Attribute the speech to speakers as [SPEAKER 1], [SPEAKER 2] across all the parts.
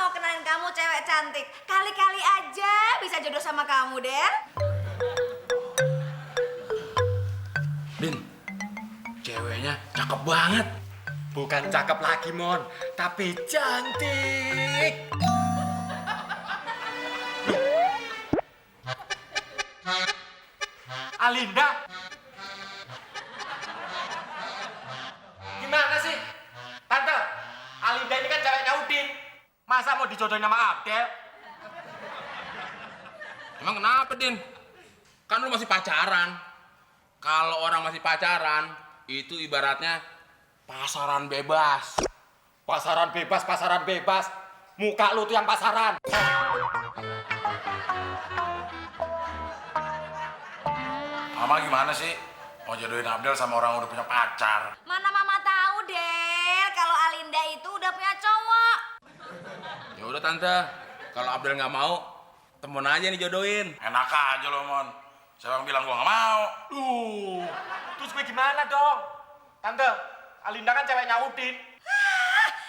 [SPEAKER 1] mau kenalin kamu cewek cantik. Kali-kali aja bisa jodoh sama kamu, Del.
[SPEAKER 2] Din, ceweknya cakep banget.
[SPEAKER 3] Bukan cakep lagi, Mon, tapi cantik. Alinda? Gimana sih? Tante, Alinda ini kan ceweknya Udin. Masa mau dijodohin sama Abdel?
[SPEAKER 2] Emang kenapa, Din? Kan lu masih pacaran. Kalau orang masih pacaran, itu ibaratnya pasaran bebas.
[SPEAKER 3] Pasaran bebas, pasaran bebas. Muka lu tuh yang pasaran.
[SPEAKER 4] Mama gimana sih? Mau jodohin Abdel sama orang udah punya pacar?
[SPEAKER 1] Mana mama tahu, Del, kalau Alinda itu udah punya cowok.
[SPEAKER 2] Ya udah tante, kalau Abdel nggak mau, temen aja nih jodohin.
[SPEAKER 4] Enak aja lo, Mon. Siapa yang bilang gua nggak mau?
[SPEAKER 3] Terus gue gimana dong? Tante, Alinda kan ceweknya Udin.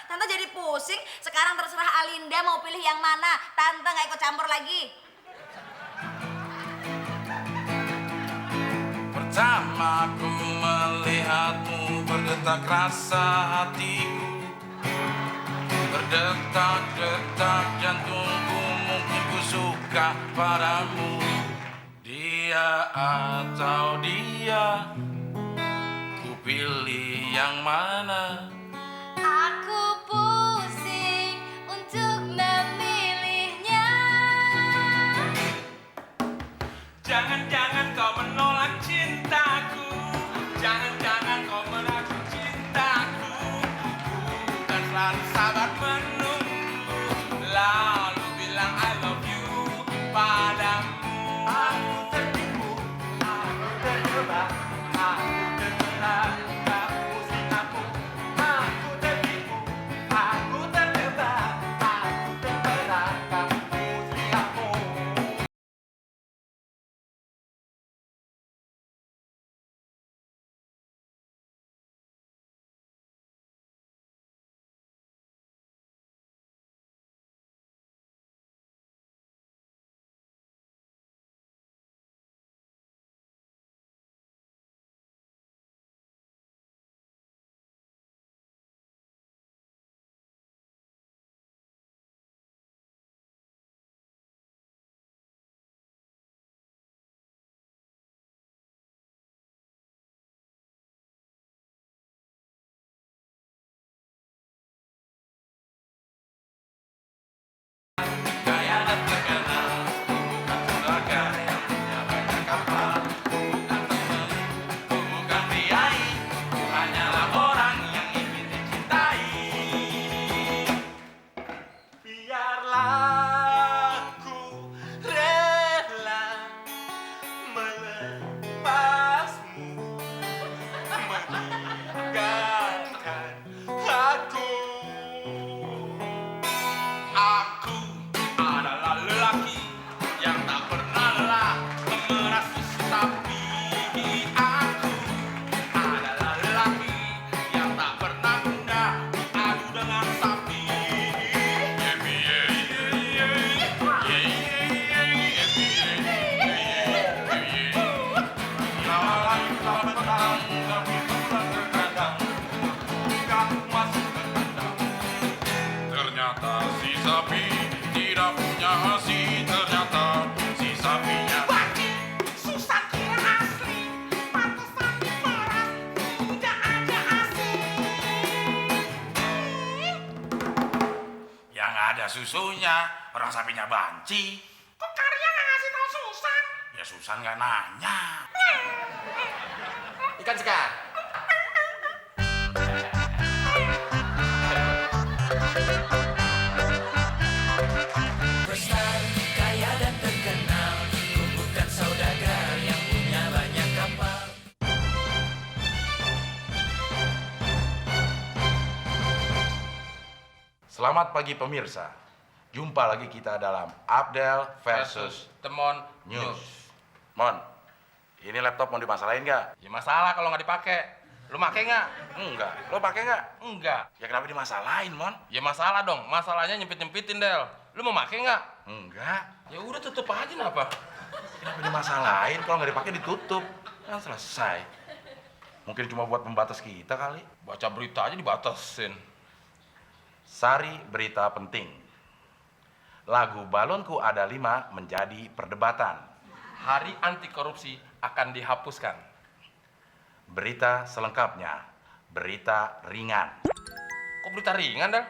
[SPEAKER 1] Tante jadi pusing. Sekarang terserah Alinda mau pilih yang mana. Tante nggak ikut campur lagi.
[SPEAKER 4] Pertama ku melihatmu berdetak rasa hatiku, berdetak-detak jantungku, mungkin ku suka padamu. Dia atau dia, ku pilih yang mana?
[SPEAKER 1] Aku pusing untuk memilihnya.
[SPEAKER 3] Jangan-jangan kau menolak cintaku. Jangan-jangan kau meragukan cintaku. Bukan selalu sabar menunggu, lalu bilang I love you padamu. Aku tertipu, aku terjebak, aku terberat, kamu sikapmu. Aku tertipu, aku terjebak, aku terberat, kamu sikapmu.
[SPEAKER 4] Gaya dan terkenal, bukan keluarga yang punya banyak kapal, bukan teman, bukan priai, hanyalah orang yang ingin dicintai.
[SPEAKER 3] Biarlah ku rela melepasmu, meninggalkan aku.
[SPEAKER 4] Aku adalah lelaki yang tak pernah lelah memerasi sapi. Aku adalah lelaki yang tak pernah mudah adu dengan sapi. Ternyata si sapi tidak punya hasi. Ternyata si sapinya
[SPEAKER 5] Susah kira asli, pantesan diperas, udah aja asik.
[SPEAKER 4] yang ada susunya. Orang sapinya banci.
[SPEAKER 5] Kok Karya nggak ngasih tau Susan?
[SPEAKER 4] Ya Susan nggak nanya.
[SPEAKER 3] Ikan segar.
[SPEAKER 6] Besar, kaya dan terkenal, bukan saudagar yang punya banyak kapal.
[SPEAKER 4] Selamat pagi pemirsa. Jumpa lagi kita dalam Abdel versus
[SPEAKER 2] Temon
[SPEAKER 4] News. Mon, ini laptop mau dimasalahin nggak?
[SPEAKER 2] Ya masalah kalau nggak dipakai. Lu make nggak?
[SPEAKER 7] Enggak. Lo pakai nggak?
[SPEAKER 2] Enggak.
[SPEAKER 7] Ya kenapa dimasalahin, Mon?
[SPEAKER 2] Ya masalah dong, masalahnya nyempit-nyempitin, Del. Lu mau make nggak?
[SPEAKER 7] Enggak.
[SPEAKER 2] Ya udah tutup aja kenapa?
[SPEAKER 7] Kenapa dimasalahin? Kalau nggak dipakai ditutup. Kan selesai. Mungkin cuma buat pembatas kita kali.
[SPEAKER 2] Baca berita aja dibatasin.
[SPEAKER 7] Sari berita penting. Lagu Balonku Ada 5 menjadi perdebatan.
[SPEAKER 2] Hari anti korupsi akan dihapuskan.
[SPEAKER 7] Berita selengkapnya. Berita ringan.
[SPEAKER 2] Kok berita ringan, Del?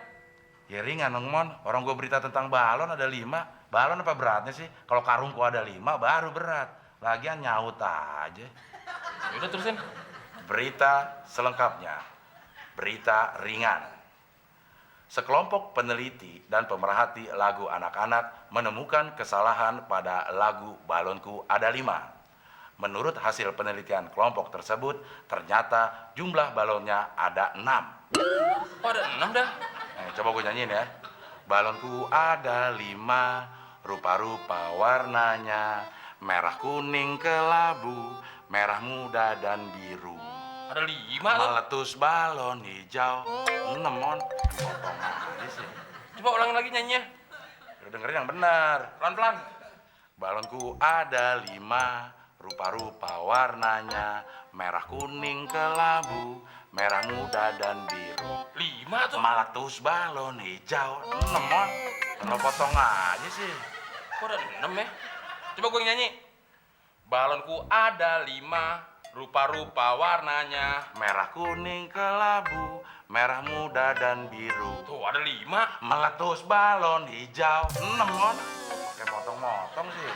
[SPEAKER 7] Ya ringan dong, Mon. Orang gua berita tentang balon ada 5. Balon apa beratnya sih? Kalau karungku ada 5 baru berat. Lagian nyaut aja.
[SPEAKER 2] Ya udah terusin.
[SPEAKER 7] Berita selengkapnya. Berita ringan. Sekelompok peneliti dan pemerhati lagu anak-anak menemukan kesalahan pada lagu Balonku Ada 5. Menurut hasil penelitian kelompok tersebut, ternyata jumlah balonnya ada 6.
[SPEAKER 2] Oh, ada 6 dah.
[SPEAKER 7] Coba gue nyanyiin ya. Balonku ada 5, rupa-rupa warnanya, merah kuning kelabu, merah muda dan biru.
[SPEAKER 2] Ada 5 tuh.
[SPEAKER 7] Meletus balon hijau, 6, Mon. Potong aja sih.
[SPEAKER 2] Coba ulangin lagi nyanyinya.
[SPEAKER 7] Lu dengerin yang benar.
[SPEAKER 2] Pelan-pelan.
[SPEAKER 7] Balonku ada 5, rupa-rupa warnanya, merah kuning kelabu, merah muda dan biru.
[SPEAKER 2] 5 tuh.
[SPEAKER 7] Meletus balon hijau, 6, Mon. Lo potong aja sih.
[SPEAKER 2] Kok ada 6 ya? Coba gue nyanyi. Balonku ada 5, rupa-rupa warnanya.
[SPEAKER 7] Merah kuning kelabu, merah muda dan biru.
[SPEAKER 2] Tuh ada 5.
[SPEAKER 7] Meletus balon hijau, 6, Mon. Pakai motong-motong sih.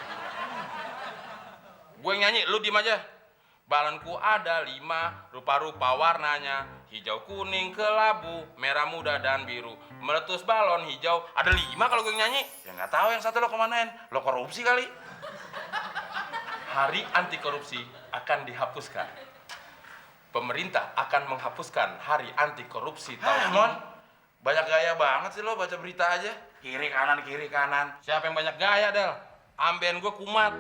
[SPEAKER 2] Gue yang nyanyi, lu diem aja. Balonku ada 5, rupa-rupa warnanya, hijau kuning kelabu, merah muda dan biru. Meletus balon hijau. Ada 5 kalau gue yang nyanyi.
[SPEAKER 7] Ya nggak tahu yang satu lo kemanain. Lo korupsi kali.
[SPEAKER 2] Hari anti korupsi akan dihapuskan. Pemerintah akan menghapuskan hari anti korupsi tahun ini.
[SPEAKER 7] Mon. Banyak gaya banget sih lo baca berita aja. Kiri kanan, kiri kanan.
[SPEAKER 2] Siapa yang banyak gaya, Del? Ambeien gue kumat.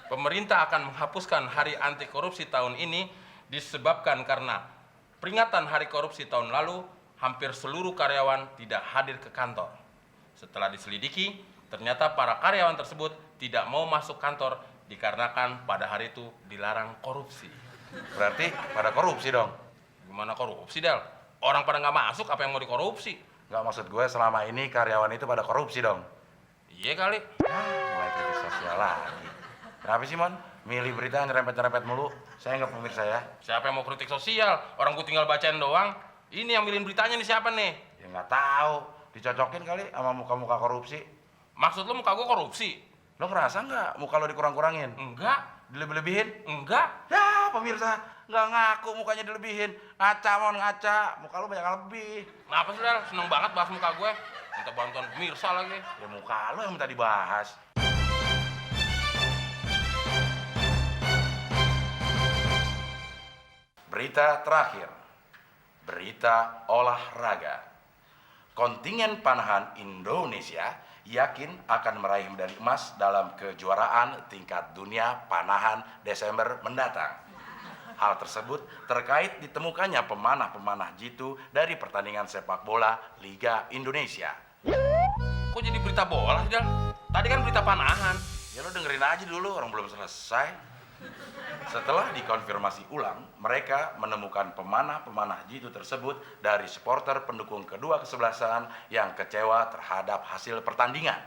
[SPEAKER 2] Pemerintah akan menghapuskan hari anti korupsi tahun ini disebabkan karena peringatan hari korupsi tahun lalu hampir seluruh karyawan tidak hadir ke kantor. Setelah diselidiki, ternyata para karyawan tersebut tidak mau masuk kantor dikarenakan pada hari itu dilarang korupsi.
[SPEAKER 7] Berarti pada korupsi dong.
[SPEAKER 2] Gimana korupsi, Del? Orang pada nggak masuk, apa yang mau dikorupsi?
[SPEAKER 7] Nggak, maksud gue selama ini karyawan itu pada korupsi dong.
[SPEAKER 2] Iya kali.
[SPEAKER 7] Mulai kritis sosial lagi. Kenapa sih, Mon? Milih berita yang nyerempet-nyerempet mulu. Saya nggak pemirsa ya.
[SPEAKER 2] Siapa yang mau kritik sosial? Orang gue tinggal bacain doang. Ini yang milihin beritanya nih siapa nih?
[SPEAKER 7] Ya nggak tahu. Dicocokin kali sama muka-muka korupsi.
[SPEAKER 2] Maksud lu muka gue korupsi?
[SPEAKER 7] Lo ngerasa nggak muka lo dikurang-kurangin?
[SPEAKER 2] Enggak.
[SPEAKER 7] Dilebih-lebihin?
[SPEAKER 2] Enggak.
[SPEAKER 7] Ya, pemirsa. Nggak ngaku mukanya dilebihin. Ngaca, Mon, ngaca. Muka lo banyak yang lebih.
[SPEAKER 2] Kenapa sih, Del? Seneng banget bahas muka gue. Minta bantuan pemirsa lagi.
[SPEAKER 7] Ya muka lo yang minta dibahas. Berita terakhir. Berita olahraga. Kontingen panahan Indonesia yakin akan meraih medali emas dalam kejuaraan tingkat dunia panahan Desember mendatang. Hal tersebut terkait ditemukannya pemanah-pemanah jitu dari pertandingan sepak bola Liga Indonesia.
[SPEAKER 2] Kok jadi berita bola sih, Del? Tadi kan berita panahan.
[SPEAKER 7] Ya lo dengerin aja dulu, orang belum selesai. Setelah dikonfirmasi ulang, mereka menemukan pemanah-pemanah jitu tersebut dari supporter pendukung kedua kesebelasan yang kecewa terhadap hasil pertandingan.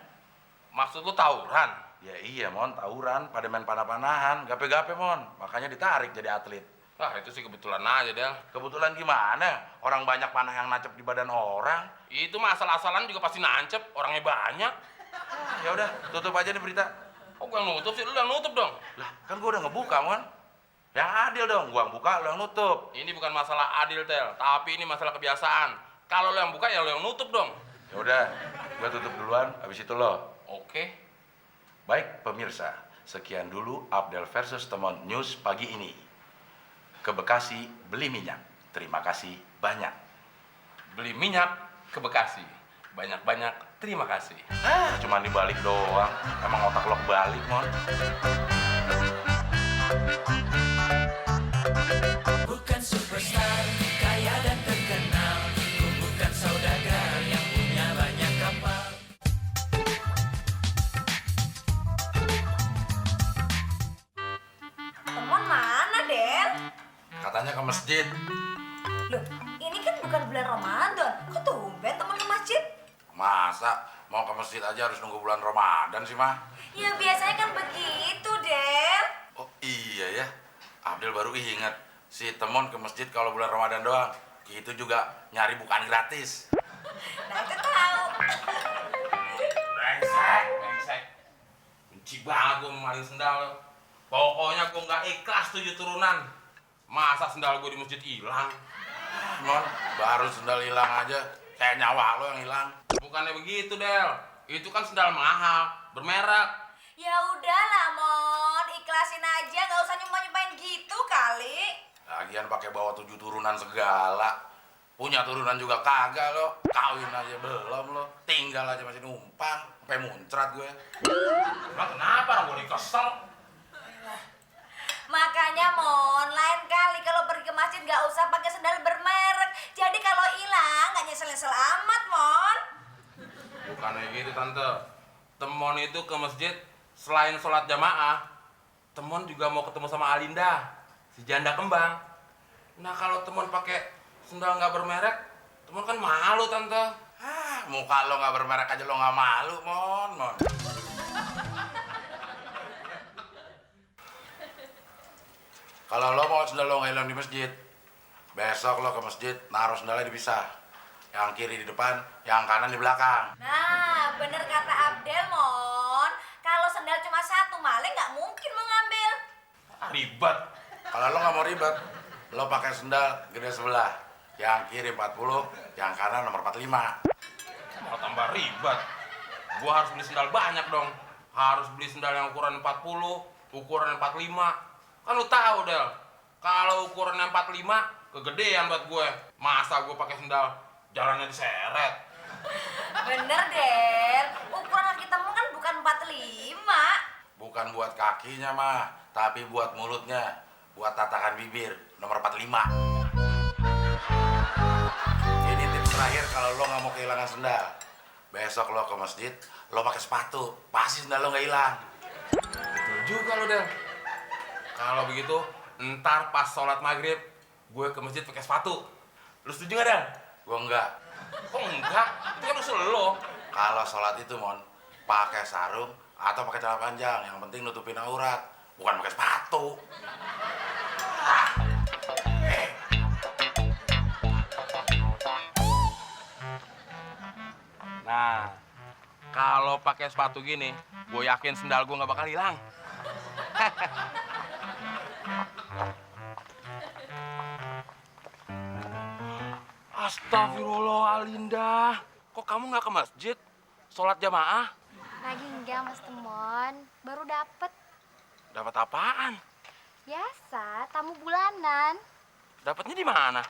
[SPEAKER 2] Maksud lu tawuran?
[SPEAKER 7] Ya iya, Mon, tawuran pada main panah-panahan, gape-gape, Mon. Makanya ditarik jadi atlet.
[SPEAKER 2] Wah, itu sih kebetulan aja, Del.
[SPEAKER 7] Kebetulan gimana? Orang banyak panah yang nancep di badan orang.
[SPEAKER 2] Itu mah asal-asalan juga pasti nancep, orangnya banyak.
[SPEAKER 7] Ya udah, tutup aja nih berita.
[SPEAKER 2] Kok gue yang nutup sih? Lu yang nutup dong.
[SPEAKER 7] Lah, kan gua udah ngebuka, Mon. Yang adil dong, gua yang buka, lu yang nutup.
[SPEAKER 2] Ini bukan masalah adil, Del, tapi ini masalah kebiasaan. Kalau lu yang buka, ya lu yang nutup dong.
[SPEAKER 7] Ya udah, gua tutup duluan, habis itu lo.
[SPEAKER 2] Oke.
[SPEAKER 7] Baik pemirsa, sekian dulu Abdel versus Temon News pagi ini. Ke Bekasi beli minyak. Terima kasih banyak.
[SPEAKER 2] Beli minyak ke Bekasi. Banyak-banyak terima kasih.
[SPEAKER 7] Cuman dibalik doang. Emang otak lo kebalik, Mon. Katanya ke masjid.
[SPEAKER 1] Loh, ini kan bukan bulan Ramadan. Kok tumben teman ke masjid?
[SPEAKER 7] Masa mau ke masjid aja harus nunggu bulan Ramadan sih, mah?
[SPEAKER 1] Ya biasanya kan begitu, Del.
[SPEAKER 7] Oh iya ya, Abdel baru ingat. Si Temon ke masjid kalau bulan Ramadan doang. Itu juga nyari bukan gratis.
[SPEAKER 1] Nah, itu tahu.
[SPEAKER 2] Brengsek. Benci banget gue maling sendal lo. Pokoknya gue nggak ikhlas 7 turunan. Masa sendal gue di masjid hilang?
[SPEAKER 7] Mon, baru sendal hilang aja, kayak nyawa lo yang hilang.
[SPEAKER 2] Bukannya begitu, Del. Itu kan sendal mahal, bermerek.
[SPEAKER 1] Ya udahlah, Mon. Ikhlasin aja, nggak usah nyumpahin gitu kali.
[SPEAKER 7] Lagian pakai bawa 7 turunan segala. Punya turunan juga kagak lo. Kawin aja belum lo. Tinggal aja masih numpang. Sampai muncrat gue.
[SPEAKER 2] Emang kenapa orang gue kesel?
[SPEAKER 1] Makanya, Mon, lain kali kalau pergi ke masjid nggak usah pakai sendal bermerek. Jadi kalau hilang nggak nyesel-nyesel amat, Mon.
[SPEAKER 2] Bukannya gitu, Tante. Temon itu ke masjid selain sholat jamaah, Temon juga mau ketemu sama Alinda, si janda kembang. Nah kalau Temon pakai sendal nggak bermerek, Temon kan malu, Tante.
[SPEAKER 7] Muka lo nggak bermerek aja lo nggak malu, Mon. Kalau lo mau sendal lo nggak hilang di masjid, besok lo ke masjid naruh sendalnya dipisah. Yang kiri di depan, yang kanan di belakang.
[SPEAKER 1] Nah, bener kata Abdel, Mon. Kalau sendal cuma satu, maling nggak mungkin mau ngambil.
[SPEAKER 2] Ribet.
[SPEAKER 7] Kalau lo nggak mau ribet, lo pakai sendal gede sebelah. Yang kiri 40, yang kanan nomor 45.
[SPEAKER 2] Mau tambah ribet. Gua harus beli sendal banyak dong. Harus beli sendal yang ukuran 40, ukuran 45. Kan lu tahu, Del. Kalau ukuran 45 kegedean buat gue. Masa gue pakai sendal jalannya diseret?
[SPEAKER 1] Bener, Del. Ukuran kaki Temon kan bukan 45.
[SPEAKER 7] Bukan buat kakinya mah, tapi buat mulutnya. Buat tatakan bibir, nomor 45. Ini tips terakhir kalau lo nggak mau kehilangan sendal. Besok lo ke masjid, lo pakai sepatu. Pasti sendal lo nggak hilang.
[SPEAKER 2] Betul juga lo, Del. Kalau begitu, ntar pas sholat maghrib, gue ke masjid pakai sepatu. Lu setuju gak, Del?
[SPEAKER 7] Gue enggak.
[SPEAKER 2] Kok enggak? Itu kan usul lo.
[SPEAKER 7] Kalau sholat itu, Mon, pakai sarung atau pakai celana panjang. Yang penting nutupin aurat, bukan pakai sepatu.
[SPEAKER 2] Nah, kalau pakai sepatu gini, gue yakin sendal gue nggak bakal hilang. Astagfirullah, Alinda. Kok kamu nggak ke masjid? Sholat jamaah?
[SPEAKER 8] Lagi enggak, Mas Temon. Baru dapet.
[SPEAKER 2] Dapat apaan?
[SPEAKER 8] Biasa, tamu bulanan.
[SPEAKER 2] Dapatnya di mana?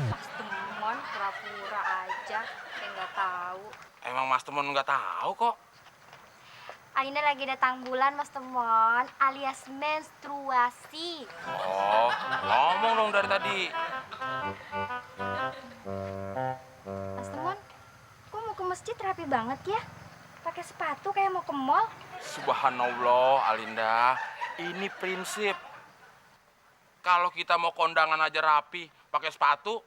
[SPEAKER 8] Mas Temon pura-pura aja, kayak nggak tahu.
[SPEAKER 2] Emang Mas Temon nggak tahu kok.
[SPEAKER 8] Alinda lagi datang bulan, Mas Temon, alias menstruasi.
[SPEAKER 2] Oh, ngomong dong dari tadi.
[SPEAKER 8] Mas Temon, kok mau ke masjid rapi banget ya? Pakai sepatu kayak mau ke mall.
[SPEAKER 2] Subhanallah, Alinda. Ini prinsip. Kalau kita mau kondangan aja rapi, pakai sepatu,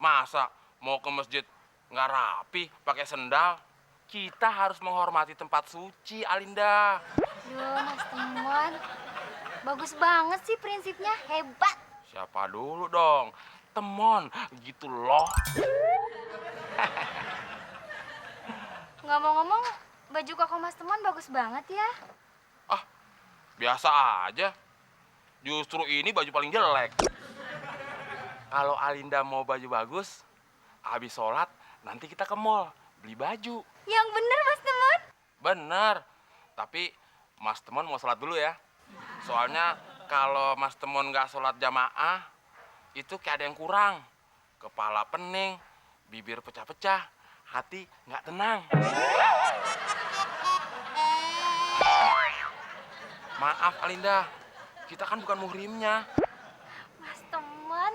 [SPEAKER 2] masa mau ke masjid nggak rapi, pakai sendal? Kita harus menghormati tempat suci, Alinda.
[SPEAKER 8] Duh, Mas Temon, bagus banget sih prinsipnya, hebat.
[SPEAKER 2] Siapa dulu dong? Temon, gitu loh.
[SPEAKER 8] Ngomong-ngomong, baju koko Mas Temon bagus banget ya.
[SPEAKER 2] Ah, biasa aja. Justru ini baju paling jelek. Kalau Alinda mau baju bagus, habis sholat nanti kita ke mall beli baju.
[SPEAKER 8] Yang bener, Mas Temon.
[SPEAKER 2] Bener. Tapi Mas Temon mau sholat dulu ya. Soalnya kalau Mas Temon nggak sholat jamaah, itu kayak ada yang kurang. Kepala pening, bibir pecah-pecah, hati nggak tenang. Maaf Alinda, kita kan bukan muhrimnya.
[SPEAKER 8] Mas Temon,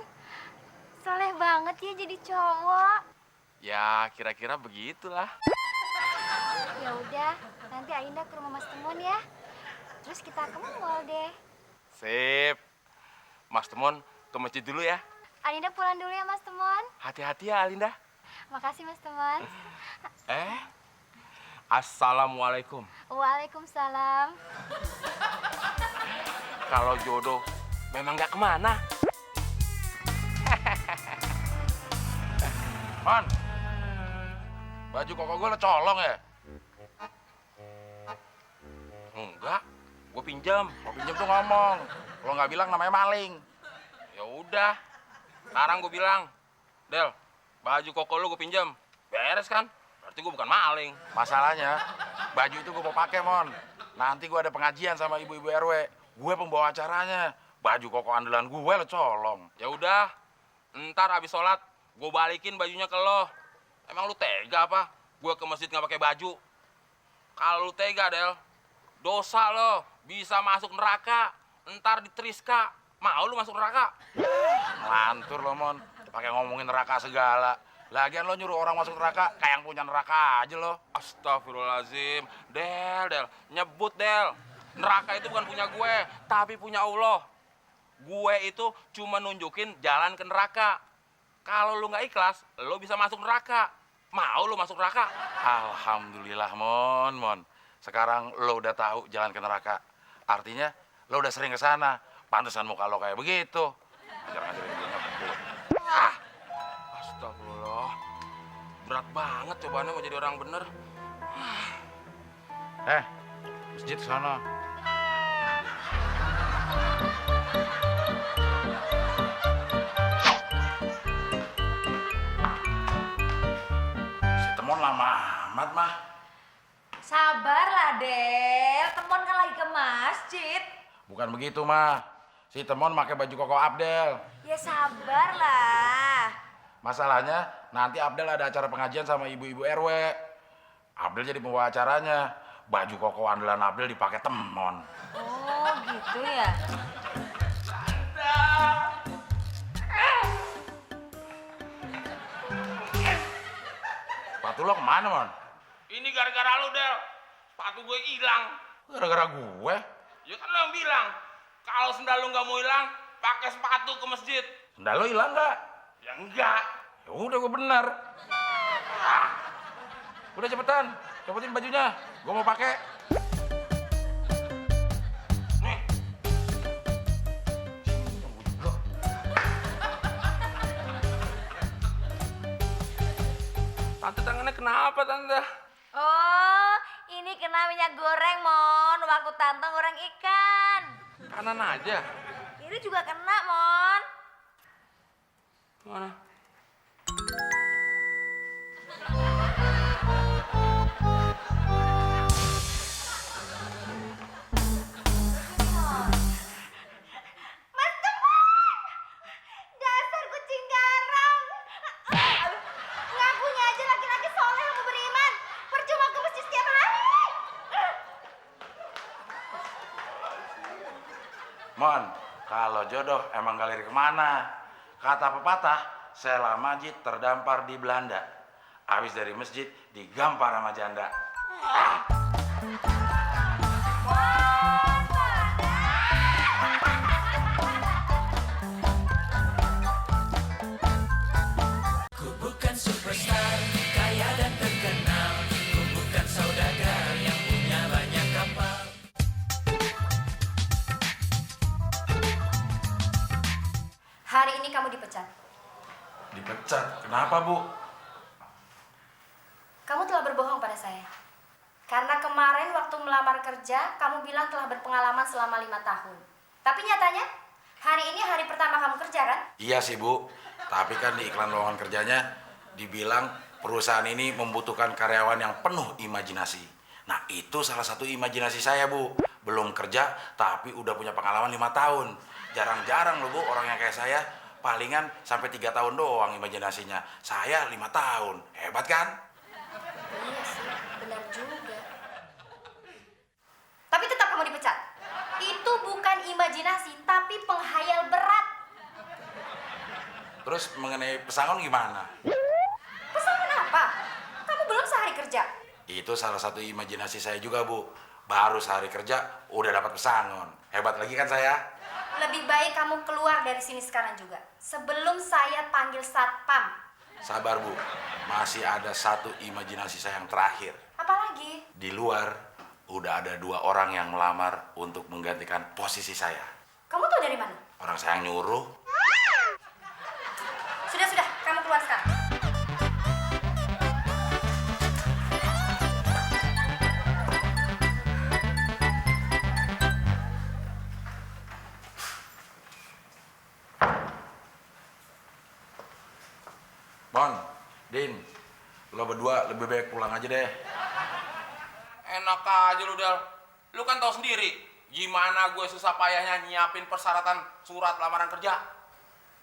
[SPEAKER 8] soleh banget ya jadi cowok.
[SPEAKER 2] Ya kira-kira begitulah.
[SPEAKER 8] Ya udah, nanti Ainda ke rumah Mas Temon ya. Terus kita ke mall deh.
[SPEAKER 2] Sip. Mas Temon ke masjid dulu ya.
[SPEAKER 8] Alinda pulang dulu ya, Mas Temon.
[SPEAKER 2] Hati-hati ya, Alinda.
[SPEAKER 8] Makasih, Mas Temon.
[SPEAKER 2] Assalamualaikum.
[SPEAKER 8] Waalaikumsalam.
[SPEAKER 2] Kalau jodoh memang nggak kemana.
[SPEAKER 7] Mon, baju koko gue lo colong ya?
[SPEAKER 2] Enggak, gue pinjam.
[SPEAKER 7] Mau pinjem tuh ngomong. Kalau nggak bilang namanya maling.
[SPEAKER 2] Ya udah, sekarang gue bilang, Del, baju koko lu gue pinjam. Beres kan? Berarti gue bukan maling.
[SPEAKER 7] Masalahnya, baju itu gue mau pakai, Mon. Nanti gue ada pengajian sama ibu-ibu RW. Gue pembawa acaranya. Baju koko andalan gue lo colong.
[SPEAKER 2] Ya udah, ntar abis sholat gue balikin bajunya ke lo. Emang lu tega apa? Gue ke masjid nggak pakai baju. Kalau lu tega, Del, dosa lo, bisa masuk neraka. Ntar diteriska. Mau lu masuk neraka?
[SPEAKER 7] Ngelantur lo, Mon. Pakai ngomongin neraka segala. Lagian lo nyuruh orang masuk neraka, kayak yang punya neraka aja lo.
[SPEAKER 2] Astagfirullahaladzim. Del, nyebut Del. Neraka itu bukan punya gue, tapi punya Allah. Gue itu cuma nunjukin jalan ke neraka. Kalau lu nggak ikhlas, lo bisa masuk neraka. Mau lu masuk neraka?
[SPEAKER 7] Alhamdulillah, Mon. Sekarang lo udah tahu jalan ke neraka. Artinya lo udah sering ke sana. Pantesan muka lo kayak begitu. Ngajar-ngajarin gue ngebut.
[SPEAKER 2] Astagfirullah. Berat banget cobaannya mau jadi orang bener.
[SPEAKER 7] Masjid sana. Si Temon lama amat, mah.
[SPEAKER 1] Sabarlah, Del. Temon kan lagi ke masjid.
[SPEAKER 7] Bukan begitu, mah. Si Temon pakai baju koko Abdel.
[SPEAKER 1] Ya sabarlah.
[SPEAKER 7] Masalahnya nanti Abdel ada acara pengajian sama ibu-ibu RW. Abdel jadi pembawa acaranya. Baju koko andalan Abdel dipakai Temon.
[SPEAKER 1] Oh, gitu ya.
[SPEAKER 7] Sepatu lo kemana, Mon?
[SPEAKER 2] Ini gara-gara lu, Del. Sepatu gue hilang.
[SPEAKER 7] Gara-gara gue?
[SPEAKER 2] Ya kan lo yang bilang, kalau sendal lu nggak mau hilang, pakai sepatu ke masjid.
[SPEAKER 7] Sendal lo hilang nggak?
[SPEAKER 2] Ya enggak.
[SPEAKER 7] Ya udah, gue bener. Udah cepetan, copotin bajunya. Gue mau pakai.
[SPEAKER 2] Nih. Tante, tangannya kenapa, Tante?
[SPEAKER 1] Oh, ini kena minyak goreng, Mon. Waktu tante goreng ikan.
[SPEAKER 2] Kanan aja.
[SPEAKER 1] Ini juga kena, Mon.
[SPEAKER 2] Mana?
[SPEAKER 1] Mas Temon! Dasar kucing garang. Ngakunya aja laki-laki soleh yang mau beriman. Percuma ke masjid setiap hari.
[SPEAKER 7] Mon, kalau jodoh emang galeri kemana? Kata pepatah, sela majid terdampar di Belanda. Habis dari masjid digampar sama janda.
[SPEAKER 6] Ku bukan superstar, kaya dan terkenal. Ku bukan saudagar yang punya banyak kapal.
[SPEAKER 8] Hari ini kamu dipecat.
[SPEAKER 7] Dipecat? Kenapa, Bu?
[SPEAKER 8] Kamu telah berbohong pada saya. Karena kemarin waktu melamar kerja, kamu bilang telah berpengalaman selama 5 tahun. Tapi nyatanya, hari ini hari pertama kamu kerja, kan?
[SPEAKER 7] Iya sih, Bu. Tapi kan di iklan lowongan kerjanya dibilang perusahaan ini membutuhkan karyawan yang penuh imajinasi. Nah, itu salah satu imajinasi saya, Bu. Belum kerja, tapi udah punya pengalaman 5 tahun. Jarang-jarang loh, Bu, orang yang kayak saya. Palingan sampai 3 tahun doang imajinasinya. Saya 5 tahun. Hebat kan?
[SPEAKER 8] Iya sih, benar juga. Tapi tetap kamu dipecat. Itu bukan imajinasi, tapi penghayal berat.
[SPEAKER 7] Terus mengenai pesangon gimana?
[SPEAKER 8] Pesangon apa? Kamu belum sehari kerja.
[SPEAKER 7] Itu salah satu imajinasi saya juga, Bu. Baru sehari kerja udah dapat pesangon. Hebat lagi kan saya?
[SPEAKER 8] Lebih baik kamu keluar dari sini sekarang juga. Sebelum saya panggil satpam.
[SPEAKER 7] Sabar Bu, masih ada satu imajinasi saya yang terakhir.
[SPEAKER 8] Apalagi?
[SPEAKER 7] Di luar udah ada 2 orang yang melamar untuk menggantikan posisi saya.
[SPEAKER 8] Kamu tahu dari mana?
[SPEAKER 7] Orang saya yang nyuruh.
[SPEAKER 8] Sudah, kamu keluar sekarang.
[SPEAKER 7] Mon, Din, lo berdua lebih baik pulang aja deh.
[SPEAKER 2] Enak aja lu, Del. Lu kan tahu sendiri gimana gue susah payahnya nyiapin persyaratan surat lamaran kerja.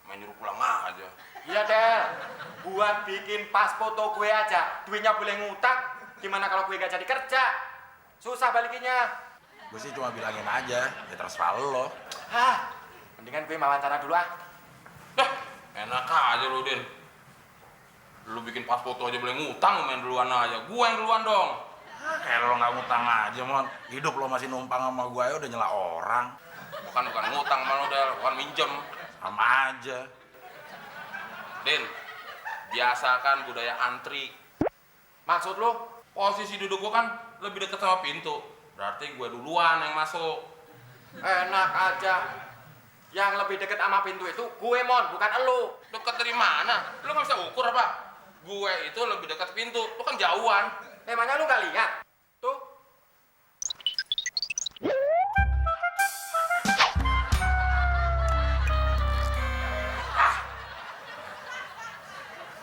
[SPEAKER 2] Main nyuruh pulang aja.
[SPEAKER 3] Iya, Del. Buat bikin pas foto gue aja, duitnya boleh ngutang. Gimana kalau gue gak jadi kerja? Susah balikinnya.
[SPEAKER 7] Gue sih cuma bilangin aja, ya terserah lo.
[SPEAKER 3] Hah, mendingan gue wawancara dulu ah.
[SPEAKER 2] Dah, enak aja lu, Din. Lu bikin pas foto aja boleh ngutang, lu main duluan aja. Gue yang duluan dong.
[SPEAKER 7] Kayak lo nggak ngutang aja, Mon. Hidup lo masih numpang sama gue ya udah nyela orang.
[SPEAKER 2] Bukan ngutang sama lu, Del. Bukan minjem.
[SPEAKER 7] Sama aja.
[SPEAKER 2] Din, biasakan budaya antri.
[SPEAKER 3] Maksud lu?
[SPEAKER 2] Posisi duduk gue kan lebih dekat sama pintu. Berarti gue duluan yang masuk.
[SPEAKER 3] Enak aja. Yang lebih deket sama pintu itu gue, Mon, bukan elu.
[SPEAKER 2] Dekat dari mana? Lu nggak bisa ukur apa? Gue itu lebih dekat pintu. Lu kan jauhan.
[SPEAKER 3] Emangnya lu gak lihat? Tuh.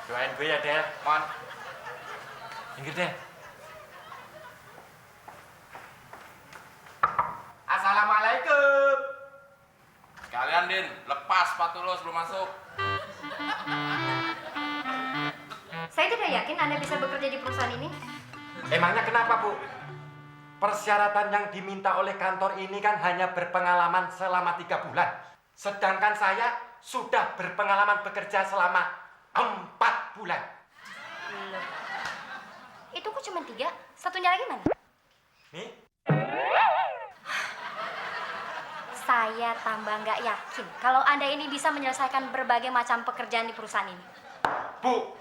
[SPEAKER 3] Doain gue ya, Del. Mon. Minggir, Del. Assalamualaikum.
[SPEAKER 2] Kalian, Din, lepas sepatu lo sebelum masuk.
[SPEAKER 8] Saya tidak yakin Anda bisa bekerja di perusahaan ini.
[SPEAKER 3] Emangnya kenapa, Bu? Persyaratan yang diminta oleh kantor ini kan hanya berpengalaman selama 3 bulan. Sedangkan saya sudah berpengalaman bekerja selama 4 bulan.
[SPEAKER 8] Loh. Itu kok cuma 3? Satunya lagi mana?
[SPEAKER 3] Nih,
[SPEAKER 8] Saya tambah nggak yakin kalau Anda ini bisa menyelesaikan berbagai macam pekerjaan di perusahaan ini.
[SPEAKER 3] Bu,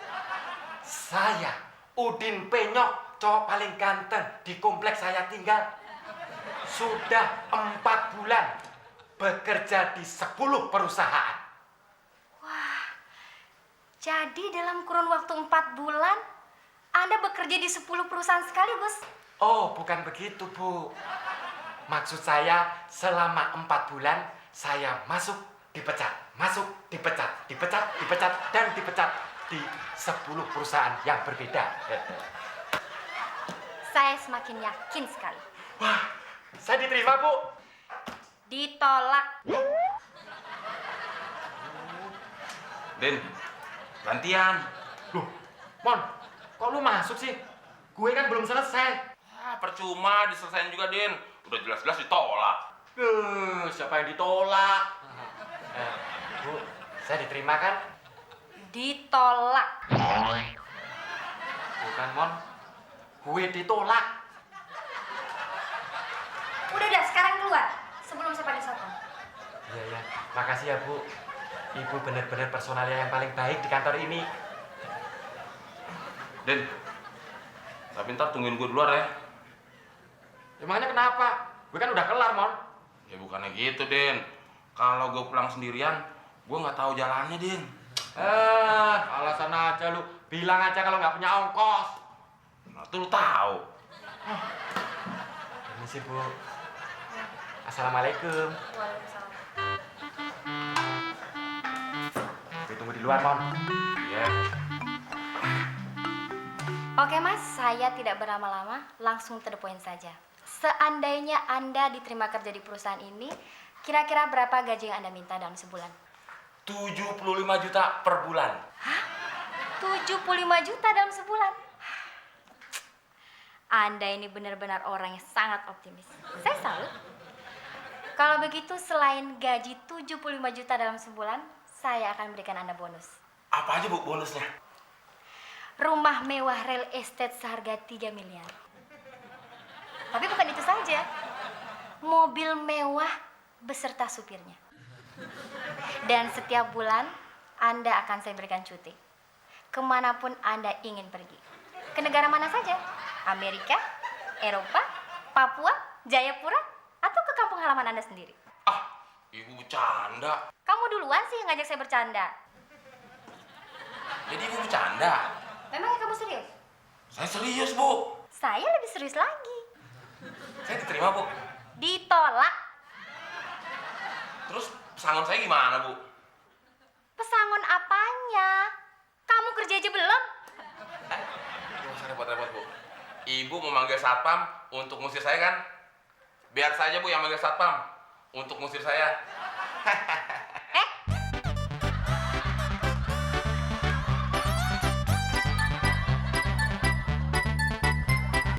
[SPEAKER 3] saya Udin Penyok, cowok paling ganteng di kompleks saya tinggal. Sudah 4 bulan bekerja di 10 perusahaan.
[SPEAKER 8] Wah, jadi dalam kurun waktu 4 bulan, Anda bekerja di 10 perusahaan sekaligus?
[SPEAKER 3] Oh, bukan begitu, Bu. Maksud saya, selama 4 bulan, saya masuk, dipecat, dan dipecat di 10 perusahaan yang berbeda.
[SPEAKER 8] Saya semakin yakin sekali.
[SPEAKER 3] Wah, saya diterima, Bu.
[SPEAKER 8] Ditolak.
[SPEAKER 2] Din, gantian.
[SPEAKER 3] Loh, Mon, kok lu masuk sih? Gue kan belum selesai.
[SPEAKER 2] Percuma diselesain juga, Din. Udah jelas-jelas ditolak.
[SPEAKER 3] Siapa yang ditolak? Bu, saya diterima kan?
[SPEAKER 8] Ditolak.
[SPEAKER 3] Bukan, Mon. Gue ditolak.
[SPEAKER 8] Udah, sekarang keluar. Sebelum saya panggil satpam.
[SPEAKER 3] Iya. Makasih ya, Bu. Ibu benar-benar personalia yang paling baik di kantor ini.
[SPEAKER 2] Din, tapi ntar tungguin gue di luar ya.
[SPEAKER 3] Emangnya kenapa? Gue kan udah kelar, Mon.
[SPEAKER 2] Ya bukannya gitu, Din. Kalau gue pulang sendirian, gue nggak tahu jalannya, Din.
[SPEAKER 3] Alasan aja lu. Bilang aja kalau nggak punya ongkos.
[SPEAKER 2] Nah, tuh lu tahu.
[SPEAKER 3] Ini sih, Bu. Assalamualaikum.
[SPEAKER 8] Waalaikumsalam.
[SPEAKER 3] Gue tunggu di luar, Mon.
[SPEAKER 2] Iya.
[SPEAKER 8] Oke, Mas. Saya tidak berlama-lama. Langsung to the point saja. Seandainya Anda diterima kerja di perusahaan ini, kira-kira berapa gaji yang Anda minta dalam sebulan?
[SPEAKER 2] 75 juta per bulan.
[SPEAKER 8] Hah? 75 juta dalam sebulan? Anda ini benar-benar orang yang sangat optimis. Saya salut. Kalau begitu, selain gaji 75 juta dalam sebulan, saya akan berikan Anda bonus.
[SPEAKER 2] Apa aja, Bu, bonusnya?
[SPEAKER 8] Rumah mewah real estate seharga 3 miliar. Tapi bukan itu saja. Mobil mewah beserta supirnya. Dan setiap bulan Anda akan saya berikan cuti. Kemanapun Anda ingin pergi. Ke negara mana saja? Amerika, Eropa, Papua, Jayapura, atau ke kampung halaman Anda sendiri?
[SPEAKER 2] Ah, ibu bercanda.
[SPEAKER 8] Kamu duluan sih yang ngajak saya bercanda.
[SPEAKER 2] Jadi ibu bercanda?
[SPEAKER 8] Memangnya kamu serius?
[SPEAKER 2] Saya serius, Bu.
[SPEAKER 8] Saya lebih serius lagi.
[SPEAKER 2] Saya diterima, Bu.
[SPEAKER 8] Ditolak.
[SPEAKER 2] Terus pesangon saya gimana, Bu?
[SPEAKER 8] Pesangon apanya? Kamu kerja aja belum?
[SPEAKER 2] Nggak usah repot-repot, Bu. Ibu mau manggil satpam untuk ngusir saya kan? Biar saja, Bu, yang manggil satpam untuk ngusir saya.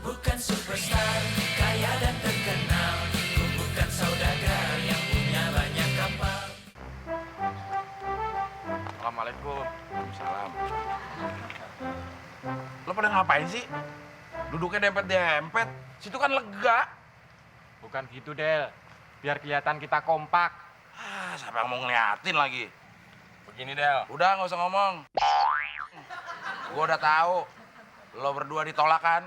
[SPEAKER 6] Bukan superstar, kaya dan terkenal. Ku bukan saudagar yang punya banyak kapal.
[SPEAKER 7] Assalamualaikum. Salam. Lo pada ngapain sih? Duduknya dempet-dempet. Situ kan lega.
[SPEAKER 3] Bukan gitu, Del. Biar kelihatan kita kompak.
[SPEAKER 7] Ah, siapa yang mau ngeliatin lagi?
[SPEAKER 2] Begini, Del.
[SPEAKER 7] Udah, nggak usah ngomong. Gua udah tahu. Lo berdua ditolak kan?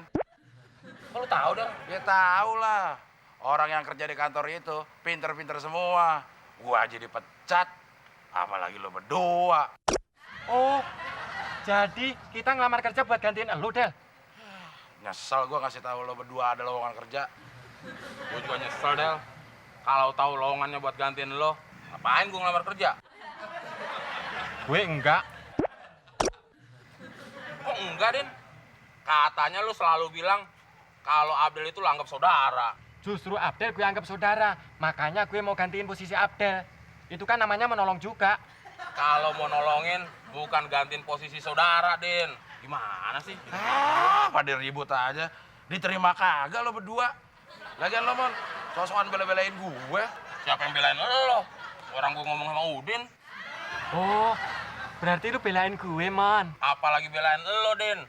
[SPEAKER 2] Kok lu tahu, Del?
[SPEAKER 7] Ya tahu lah. Orang yang kerja di kantor itu pinter-pinter semua. Gua aja dipecat. Apalagi lo berdua.
[SPEAKER 3] Oh, jadi kita ngelamar kerja buat gantiin elu, Del?
[SPEAKER 7] Nyesel gua ngasih tahu lo berdua ada lowongan kerja.
[SPEAKER 2] Gue juga nyesel, Del. Kalau tahu lowongannya buat gantiin lo, ngapain gue ngelamar kerja?
[SPEAKER 3] Gue enggak.
[SPEAKER 2] Kok enggak, Din? Katanya lo selalu bilang kalau Abdel itu lo anggap saudara.
[SPEAKER 3] Justru Abdel gue anggap saudara. Makanya gue mau gantiin posisi Abdel. Itu kan namanya menolong juga.
[SPEAKER 2] Kalau mau nolongin, bukan gantiin posisi saudara, Din. Gimana sih?
[SPEAKER 7] Ah, pada ribut aja. Diterima kagak lo berdua. Lagian lo, Mon, sosokan bela-belain gue.
[SPEAKER 2] Siapa yang belain lo? Orang gue ngomong sama Udin.
[SPEAKER 3] Oh, berarti lu belain gue, Mon.
[SPEAKER 2] Apalagi belain lo, Din.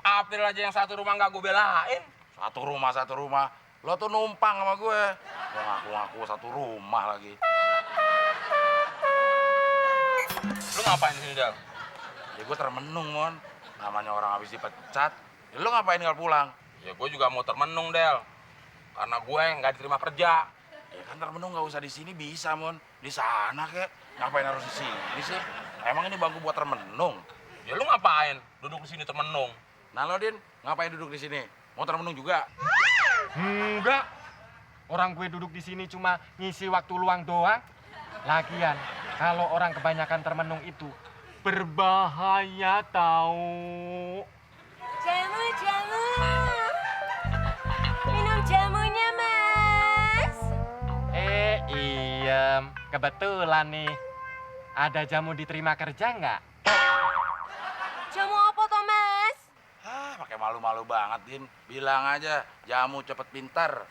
[SPEAKER 2] April aja yang satu rumah nggak gue belain.
[SPEAKER 7] Satu rumah. Lo tuh numpang sama gue. Lo ngaku-ngaku satu rumah lagi.
[SPEAKER 2] Lu ngapain di sini, Del?
[SPEAKER 7] Ya gue termenung, Mon. Namanya orang habis dipecat. Ya, lo ngapain tinggal pulang?
[SPEAKER 2] Ya gue juga mau termenung, Del. Karena gue nggak diterima kerja.
[SPEAKER 7] Ya kan termenung nggak usah di sini bisa, Mon. Di sana kek. Ngapain harus di sini sih? Emang ini bangku buat termenung?
[SPEAKER 2] Ya lu ngapain duduk di sini termenung?
[SPEAKER 7] Nah lo, Din, ngapain duduk di sini? Mau termenung juga?
[SPEAKER 3] Enggak. Orang gue duduk di sini cuma ngisi waktu luang doang. Lagian, kalau orang kebanyakan termenung itu berbahaya tahu.
[SPEAKER 1] Jamu. Minum jamunya, Mas.
[SPEAKER 3] Iem, kebetulan nih. Ada jamu diterima kerja nggak?
[SPEAKER 1] Jamu apa toh, Mas?
[SPEAKER 7] Ah, pakai malu-malu banget, Din. Bilang aja, jamu cepet pinter.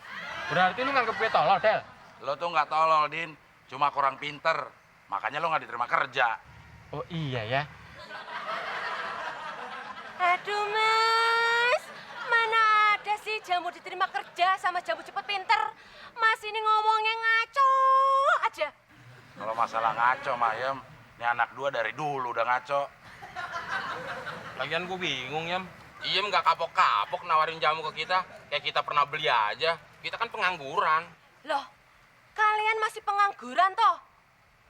[SPEAKER 3] Berarti lu nganggep gue tolol, Del?
[SPEAKER 7] Lo tuh nggak tolol, Din. Cuma kurang pinter. Makanya lo nggak diterima kerja.
[SPEAKER 3] Oh iya ya.
[SPEAKER 1] Aduh, Mas. Mana ada sih jamu diterima kerja sama jamu cepet pinter? Mas ini ngomongnya ngaco aja.
[SPEAKER 7] Kalau masalah ngaco, Mayem, ini anak dua dari dulu udah ngaco.
[SPEAKER 2] Lagian gue bingung, Yam. Iem nggak kapok-kapok nawarin jamu ke kita. Kayak kita pernah beli aja. Kita kan pengangguran.
[SPEAKER 1] Loh, kalian masih pengangguran toh?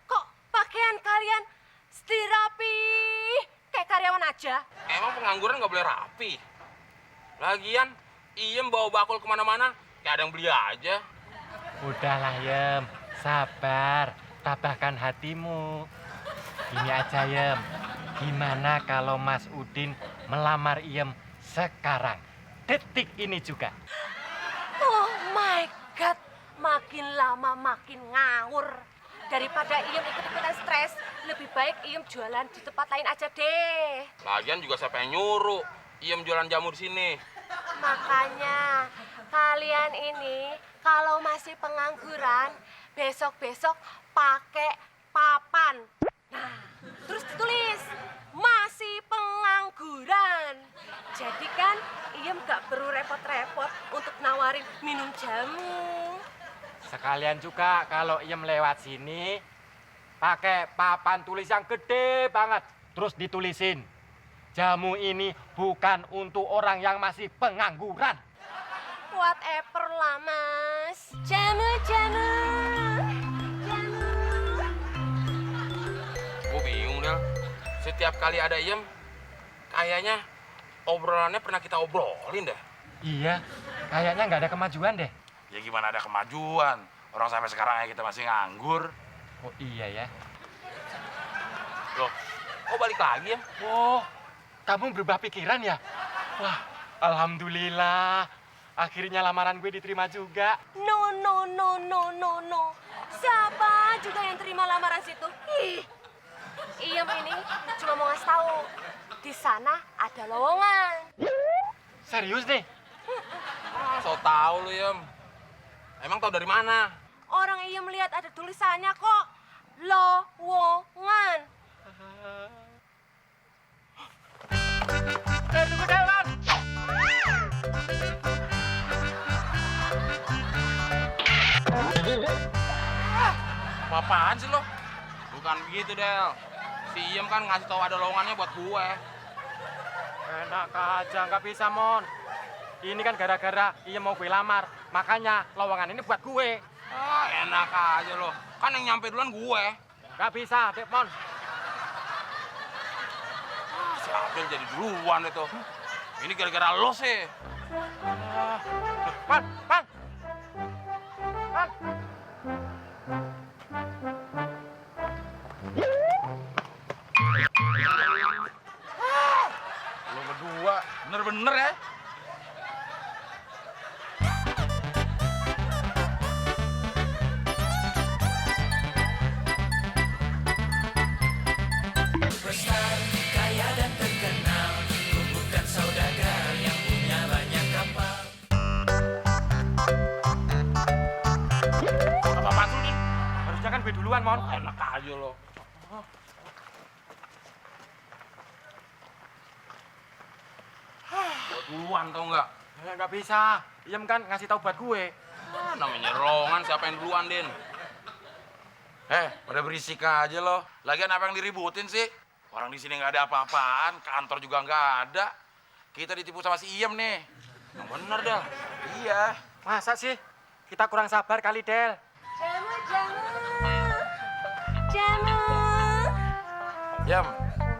[SPEAKER 1] Kok pakaian kalian setir rapi kayak karyawan aja?
[SPEAKER 2] Emang pengangguran nggak boleh rapi? Lagian, Iem bawa bakul kemana-mana. Kayak ada yang beli aja.
[SPEAKER 3] Udahlah, Yem. Sabar. Tabahkan hatimu. Gini aja, Yem. Gimana kalau Mas Udin melamar Iem sekarang? Detik ini juga.
[SPEAKER 1] Oh my God, makin lama makin ngawur. Daripada Iem ikut-ikutan stres, lebih baik Iem jualan di tempat lain aja deh.
[SPEAKER 2] Lagian juga siapa yang nyuruh Iem jualan jamu di sini?
[SPEAKER 1] Makanya kalian ini kalau masih pengangguran, besok-besok pakai papan. Nah, terus ditulis masih pengangguran. Jadi kan Iem gak perlu repot-repot untuk nawarin minum jamu.
[SPEAKER 3] Sekalian juga kalau Iem lewat sini, pakai papan tulis yang gede banget. Terus ditulisin, jamu ini bukan untuk orang yang masih pengangguran.
[SPEAKER 1] Whatever lah, Mas. Jamu, jamu. Jamu.
[SPEAKER 2] Gue bingung, Del. Setiap kali ada Iem, kayaknya obrolannya pernah kita obrolin deh.
[SPEAKER 3] Iya, kayaknya nggak ada kemajuan deh.
[SPEAKER 7] Ya gimana ada kemajuan? Orang sampai sekarang aja kita masih nganggur.
[SPEAKER 3] Oh iya ya.
[SPEAKER 2] Loh, kok balik lagi, Em?
[SPEAKER 3] Oh, kamu berubah pikiran ya? Wah, alhamdulillah. Akhirnya lamaran gue diterima juga.
[SPEAKER 1] No, no, no, no, no, no. Siapa juga yang terima lamaran situ? Ih, Iem ini cuma mau ngasih tahu. Di sana ada lowongan.
[SPEAKER 3] Serius nih?
[SPEAKER 2] So tau lu, Iem. Emang tau dari mana?
[SPEAKER 1] Orang Iem lihat ada tulisannya kok. Lowongan.
[SPEAKER 3] Tunggu Delman.
[SPEAKER 2] Apaan sih lo? Bukan begitu, Del. Si Iem kan ngasih tahu ada lowongannya buat gue.
[SPEAKER 3] Enak aja, nggak bisa, Mon. Ini kan gara-gara Iem mau gue lamar. Makanya lowongan ini buat gue.
[SPEAKER 2] Ah, enak aja lo. Kan yang nyampe duluan gue.
[SPEAKER 3] Nggak bisa, Dek, Mon.
[SPEAKER 2] Si Abel jadi duluan itu. Ini gara-gara lo sih.
[SPEAKER 3] Man, Man. Man.
[SPEAKER 2] Lo berdua bener-bener ya.
[SPEAKER 6] Superstar, kaya dan terkenal. Ku bukan saudagar yang punya banyak kapal.
[SPEAKER 2] Apa-apaan tuh, Din?
[SPEAKER 3] Harusnya kan gue duluan, Mon.
[SPEAKER 2] Enak aja lo. Gue duluan tau nggak?
[SPEAKER 3] Nggak bisa. Iem kan ngasih tahu buat gue.
[SPEAKER 2] Ah, namanya lowongan siapa yang duluan, Din?
[SPEAKER 7] Pada berisik aja lo. Lagian apa yang diributin sih? Orang di sini nggak ada apa-apaan, kantor juga nggak ada. Kita ditipu sama si Iem nih.
[SPEAKER 2] Yang bener, Del.
[SPEAKER 7] Iya.
[SPEAKER 3] Masa sih? Kita kurang sabar kali, Del.
[SPEAKER 1] Jamu, jamu. Jamu.
[SPEAKER 7] Iem,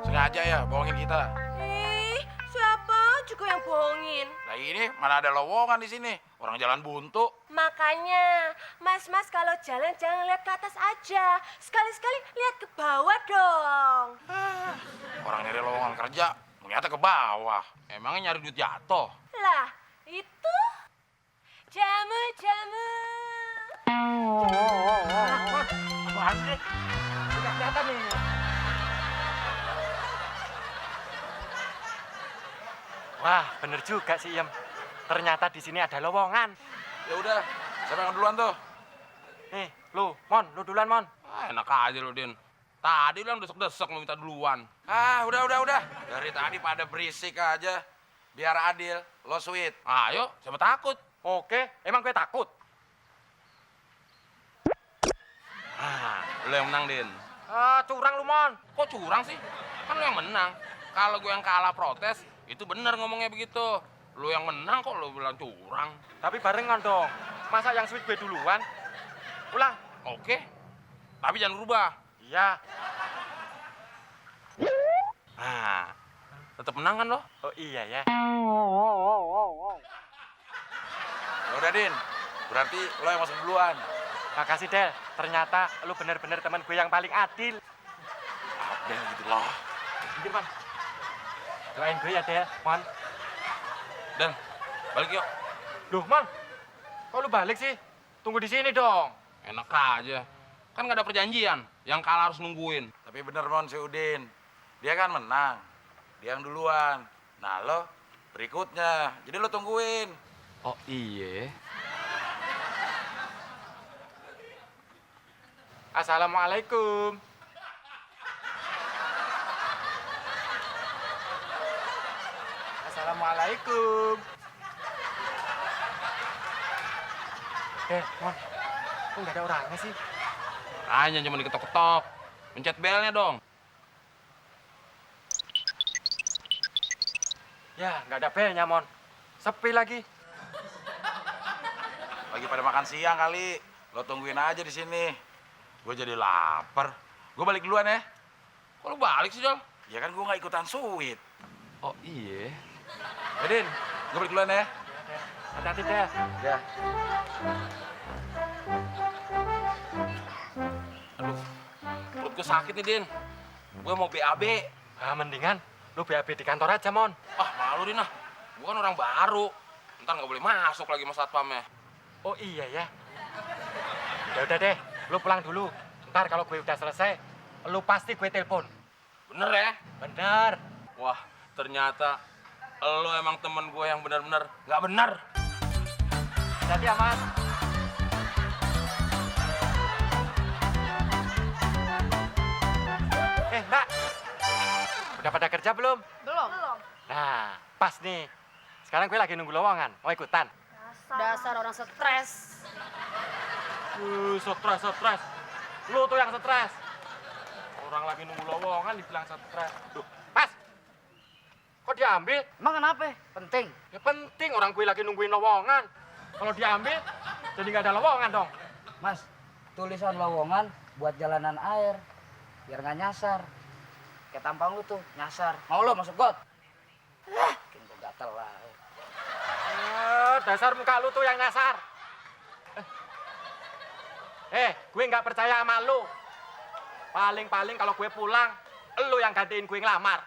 [SPEAKER 7] sengaja ya bohongin kita.
[SPEAKER 1] Ih, siapa juga yang bohongin?
[SPEAKER 7] Nah ini mana ada lowongan di sini? Orang jalan buntu.
[SPEAKER 1] Makanya, mas-mas kalau jalan jangan lihat ke atas aja. Sekali-sekali lihat ke bawah dong.
[SPEAKER 7] Orang nyari lowongan kerja, ternyata ke bawah.
[SPEAKER 2] Emangnya nyari duit jatuh?
[SPEAKER 1] Lah, itu jamu, jamu.
[SPEAKER 3] Apaan sih? Nggak kelihatan nih. Wah, bener juga sih, Iem. Ternyata di sini ada lowongan.
[SPEAKER 7] Ya udah, siapa yang duluan tuh?
[SPEAKER 3] Nih, lu, Mon, lu duluan, Mon.
[SPEAKER 2] Ah, enak aja lo, Din. Tadi lo yang desek-desek lo minta duluan.
[SPEAKER 7] Ah, udah. Dari tadi pada berisik aja. Biar adil, lo sweet.
[SPEAKER 2] Ayo, siapa takut?
[SPEAKER 3] Oke, emang gue takut.
[SPEAKER 2] Lo yang menang, Din.
[SPEAKER 3] Curang lu, Mon.
[SPEAKER 2] Kok curang sih? Kan lo yang menang. Kalau gue yang kalah protes, itu bener ngomongnya begitu. Lo yang menang kok lo bilang curang.
[SPEAKER 3] Tapi barengan dong. Masa yang sweet gue duluan? Ulang.
[SPEAKER 2] Oke. Tapi jangan berubah.
[SPEAKER 3] Iya.
[SPEAKER 2] Nah, tetap menang kan lo?
[SPEAKER 3] Oh iya ya.
[SPEAKER 7] Ya udah, Din. Berarti lo yang masuk duluan.
[SPEAKER 3] Makasih, Del. Ternyata lu bener-bener teman gue yang paling adil.
[SPEAKER 7] Abel gitu loh.
[SPEAKER 3] Pinggir, Mon. Doain gue ya, Del. Mon.
[SPEAKER 2] Dan balik yuk.
[SPEAKER 3] Duh, Mon. Kok lu balik sih? Tunggu di sini dong.
[SPEAKER 2] Enak aja. Kan nggak ada perjanjian. Yang kalah harus nungguin.
[SPEAKER 7] Tapi bener, Mon, si Udin. Dia kan menang. Dia yang duluan. Nah, lo berikutnya. Jadi lo tungguin.
[SPEAKER 2] Oh iya.
[SPEAKER 3] Assalamualaikum. Assalamualaikum. Mon, kok nggak ada orangnya sih?
[SPEAKER 2] Hanya cuma diketok-ketok. Pencet belnya dong.
[SPEAKER 3] Ya, nggak ada belnya, Mon. Sepi lagi.
[SPEAKER 7] Lagi pada makan siang kali. Lo tungguin aja di sini. Gue jadi lapar. Gue balik duluan ya.
[SPEAKER 2] Kok lu balik sih, Jol?
[SPEAKER 7] Ya kan gue nggak ikutan suit.
[SPEAKER 2] Oh iya.
[SPEAKER 7] Edin, gue balik duluan ya.
[SPEAKER 3] Hati-hati deh.
[SPEAKER 7] Ya.
[SPEAKER 2] Aduh, perut gue sakit nih, Din. Gue mau BAB.
[SPEAKER 3] Ah, mendingan lu BAB di kantor aja, Mon.
[SPEAKER 2] Ah, malu, Din, ah. Gue kan orang baru. Ntar nggak boleh masuk lagi sama satpamnya.
[SPEAKER 3] Oh iya ya. Ya udah deh, lu pulang dulu. Ntar kalau gue udah selesai, lu pasti gue telepon.
[SPEAKER 2] Bener ya?
[SPEAKER 3] Bener.
[SPEAKER 2] Wah, ternyata lo emang temen gue yang benar-benar nggak benar.
[SPEAKER 3] Jadi ya, Mas. Mbak. Udah pada kerja belum?
[SPEAKER 1] Belum.
[SPEAKER 3] Nah, pas nih. Sekarang gue lagi nunggu lowongan. Mau ikutan?
[SPEAKER 1] Dasar orang stres.
[SPEAKER 3] Stres. Lu tuh yang stres. Orang lagi nunggu lowongan dibilang stres. Duh, Mas. Kok diambil?
[SPEAKER 9] Emang kenapa? Penting.
[SPEAKER 3] Ya penting, orang gue lagi nungguin lowongan. Kalau diambil, jadi nggak ada lowongan dong.
[SPEAKER 9] Mas, tulisan lowongan buat jalanan air. Biar nggak nyasar. Kayak tampang lu tuh, nyasar. Mau lo masuk got? Bikin gue gatel lah.
[SPEAKER 3] Dasar muka lu tuh yang nyasar. Gue nggak percaya sama lu. Paling-paling kalau gue pulang, lu yang gantiin gue ngelamar.